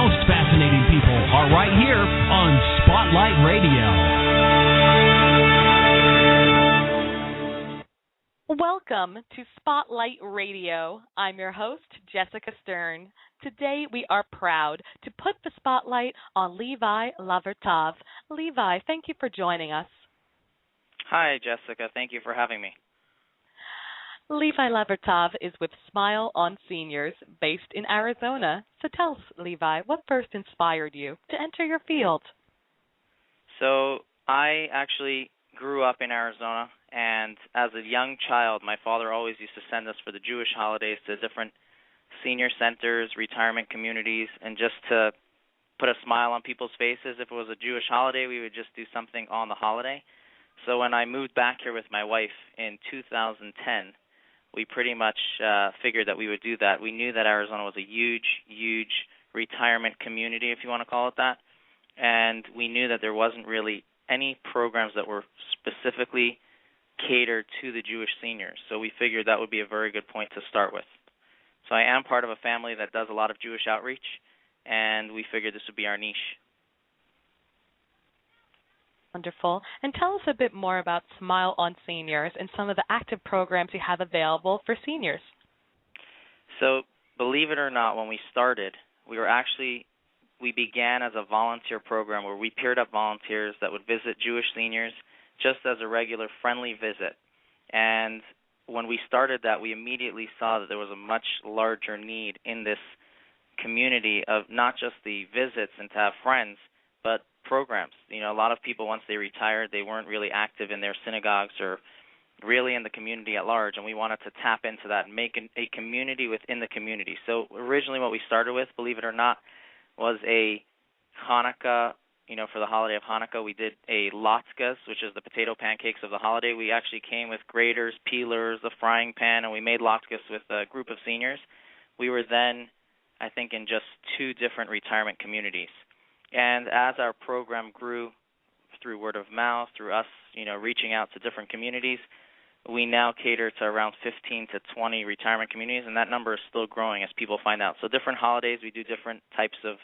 most fascinating people are right here on Spotlight Radio. Welcome to Spotlight Radio. I'm your host, Jessica Stern. Today we are proud to put the spotlight on Levi Lavertov. Levi, thank you for joining us. Hi, Jessica. Thank you for having me. Levi Lavertov is with Smile on Seniors, based in Arizona. So tell us, Levi, what first inspired you to enter your field? So I actually grew up in Arizona, and as a young child, my father always used to send us for the Jewish holidays to different senior centers, retirement communities, and just to put a smile on people's faces. If it was a Jewish holiday, we would just do something on the holiday. So when I moved back here with my wife in 2010, we pretty much figured that we would do that. We knew that Arizona was a huge retirement community, if you want to call it that, and we knew that there wasn't really any programs that were specifically catered to the Jewish seniors. So we figured that would be a very good point to start with. So I am part of a family that does a lot of Jewish outreach, and we figured this would be our niche. Wonderful. And tell us a bit more about Smile on Seniors and some of the active programs you have available for seniors. So believe it or not, when we started, we began as a volunteer program where we paired up volunteers that would visit Jewish seniors just as a regular friendly visit. And when we started that, we immediately saw that there was a much larger need in this community of not just the visits and to have friends, but programs. You know, a lot of people, once they retired, they weren't really active in their synagogues or really in the community at large, and we wanted to tap into that and make a community within the community. So originally what we started with, believe it or not, was a Hanukkah, for the holiday of Hanukkah, we did a latkes, which is the potato pancakes of the holiday. We actually came with graters, peelers, a frying pan, and we made latkes with a group of seniors. We were then, I think, in just 2 different retirement communities. And as our program grew through word of mouth, through us, reaching out to different communities, we now cater to around 15 to 20 retirement communities, and that number is still growing as people find out. So different holidays, we do different types of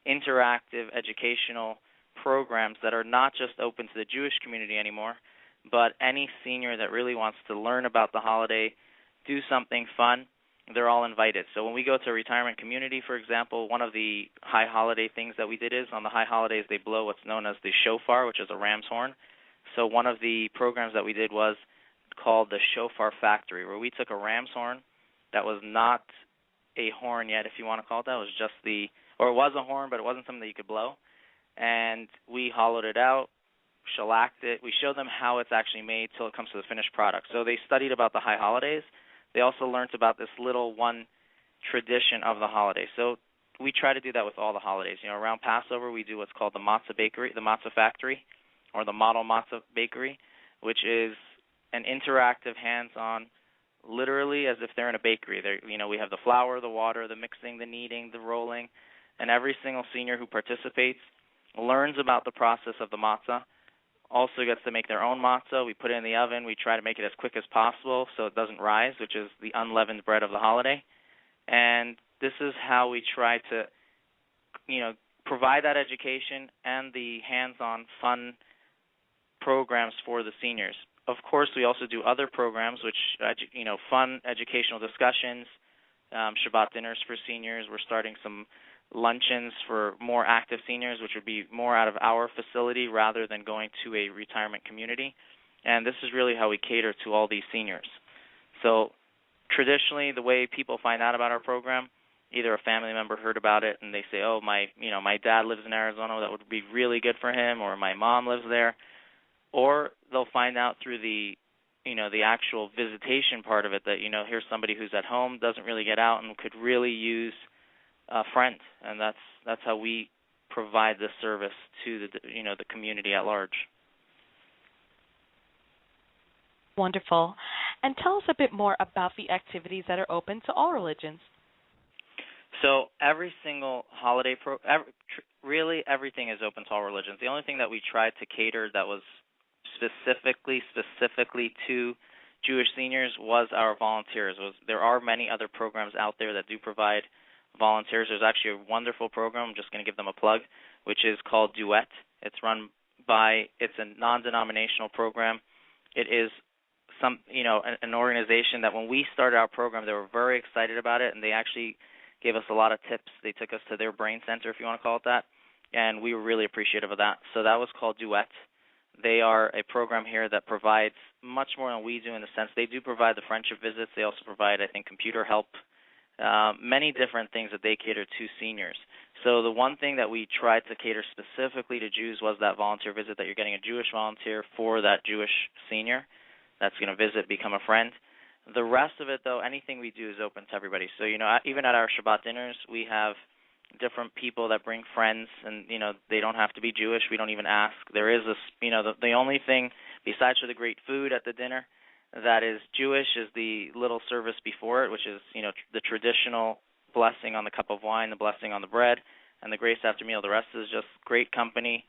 interactive educational programs that are not just open to the Jewish community anymore, but any senior that really wants to learn about the holiday, do something fun, they're all invited. So when we go to a retirement community, for example, one of the high holiday things that we did is on the high holidays they blow what's known as the shofar, which is a ram's horn. So one of the programs that we did was called the Shofar Factory, where we took a ram's horn that was not a horn yet, if you want to call it that. It was just it was a horn, but it wasn't something that you could blow. And we hollowed it out, shellacked it. We showed them how it's actually made till it comes to the finished product. So they studied about the high holidays. They also learned about this little one tradition of the holiday. So we try to do that with all the holidays. Around Passover, we do what's called the matzah bakery, the matzah factory, or the model matzah bakery, which is an interactive, hands-on, literally as if they're in a bakery. We have the flour, the water, the mixing, the kneading, the rolling, and every single senior who participates learns about the process of the matzah, also gets to make their own matzah. We put it in the oven. We try to make it as quick as possible so it doesn't rise, which is the unleavened bread of the holiday. And this is how we try to, provide that education and the hands-on fun programs for the seniors. Of course, we also do other programs, which, fun educational discussions, Shabbat dinners for seniors. We're starting some luncheons for more active seniors, which would be more out of our facility rather than going to a retirement community. And this is really how we cater to all these seniors. So traditionally, the way people find out about our program, either a family member heard about it and they say, oh, my dad lives in Arizona, that would be really good for him, or my mom lives there. Or they'll find out through the actual visitation part of it that, here's somebody who's at home, doesn't really get out, and could really use a friend. And that's how we provide this service to the community at large. Wonderful. And tell us a bit more about the activities that are open to all religions. So every single holiday, really everything is open to all religions. The only thing that we tried to cater that was specifically to Jewish seniors was our volunteers. There are many other programs out there that do provide volunteers. There's actually a wonderful program. I'm just going to give them a plug, which is called Duet. It's a non-denominational program. It is an organization that when we started our program, they were very excited about it, and they actually gave us a lot of tips. They took us to their brain center, if you want to call it that, and we were really appreciative of that. So that was called Duet. They are a program here that provides much more than we do, in the sense they do provide the friendship visits. They also provide, I think, computer help, many different things that they cater to seniors. So the one thing that we tried to cater specifically to Jews was that volunteer visit, that you're getting a Jewish volunteer for that Jewish senior that's going to visit, become a friend. The rest of it, though, anything we do is open to everybody. So, even at our Shabbat dinners, we have different people that bring friends, and, they don't have to be Jewish. We don't even ask. There is the only thing, besides for the great food at the dinner, that is Jewish is the little service before it, which is, the traditional blessing on the cup of wine, the blessing on the bread, and the grace after meal. The rest is just great company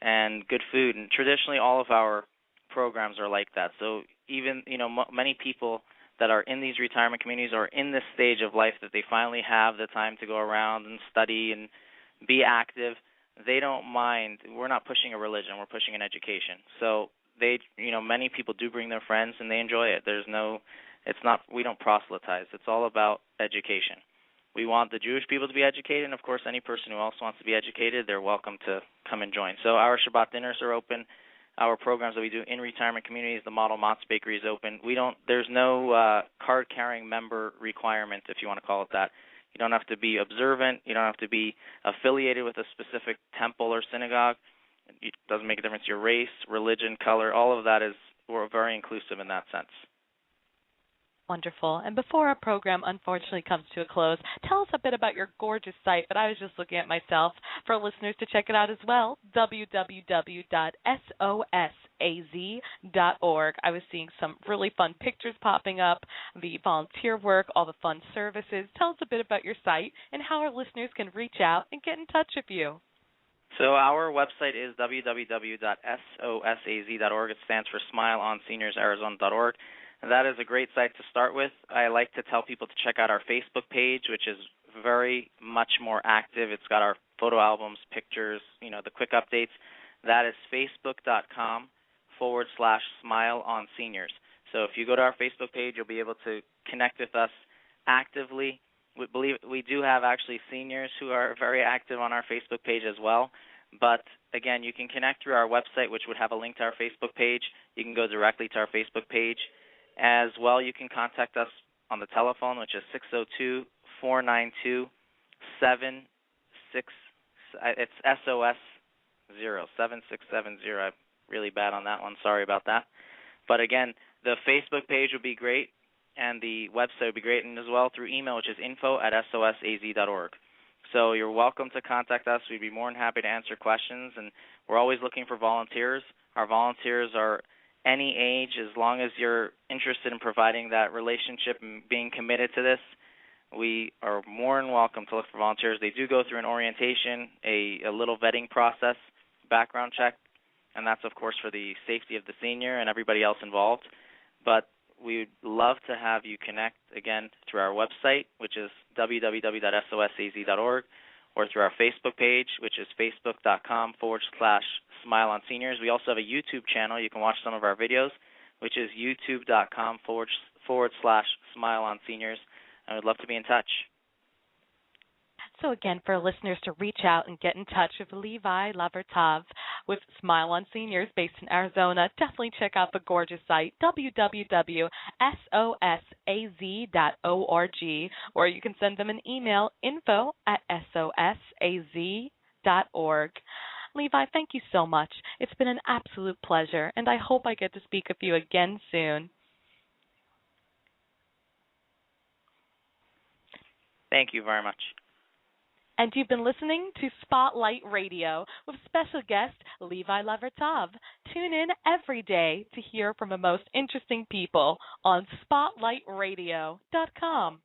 and good food. And traditionally, all of our programs are like that. So even, many people that are in these retirement communities are in this stage of life that they finally have the time to go around and study and be active. They don't mind. We're not pushing a religion. We're pushing an education. So many people do bring their friends and they enjoy it. We don't proselytize. It's all about education. We want the Jewish people to be educated, and of course any person who also wants to be educated, they're welcome to come and join. So our Shabbat dinners are open. Our programs that we do in retirement communities, the Model Mott's Bakery is open. There's no card-carrying member requirement, if you want to call it that. You don't have to be observant. You don't have to be affiliated with a specific temple or synagogue. It doesn't make a difference your race, religion, color. All of that we're very inclusive in that sense. Wonderful. And before our program unfortunately comes to a close, tell us a bit about your gorgeous site. But I was just looking at myself for listeners to check it out as well, www.sosaz.org. I was seeing some really fun pictures popping up, the volunteer work, all the fun services. Tell us a bit about your site and how our listeners can reach out and get in touch with you. So our website is www.sosaz.org. It stands for SmileOnSeniorsArizona.org. That is a great site to start with. I like to tell people to check out our Facebook page, which is very much more active. It's got our photo albums, pictures, the quick updates. That is facebook.com/SmileOnSeniors. So if you go to our Facebook page, you'll be able to connect with us actively. We do have actually seniors who are very active on our Facebook page as well. But, again, you can connect through our website, which would have a link to our Facebook page. You can go directly to our Facebook page. As well, you can contact us on the telephone, which is 602-492-76. It's SOS 7670. I'm really bad on that one. Sorry about that. But, again, the Facebook page would be great, and the website would be great, and as well through email, which is info@sosaz.org. So you're welcome to contact us. We'd be more than happy to answer questions, and we're always looking for volunteers. Our volunteers are any age, as long as you're interested in providing that relationship and being committed to this. We are more than welcome to look for volunteers. They do go through an orientation, a little vetting process, background check, and that's, of course, for the safety of the senior and everybody else involved. But we'd love to have you connect, again, through our website, which is www.sosaz.org, or through our Facebook page, which is facebook.com/SmileOnSeniors. We also have a YouTube channel. You can watch some of our videos, which is youtube.com/SmileOnSeniors. I would love to be in touch. So again, for listeners to reach out and get in touch with Levi Lavertov with Smile on Seniors based in Arizona, definitely check out the gorgeous site, www.sosaz.org, or you can send them an email, info@sosaz.org. Levi, thank you so much. It's been an absolute pleasure, and I hope I get to speak with you again soon. Thank you very much. And you've been listening to Spotlight Radio with special guest Levi Lavertov. Tune in every day to hear from the most interesting people on SpotlightRadio.com.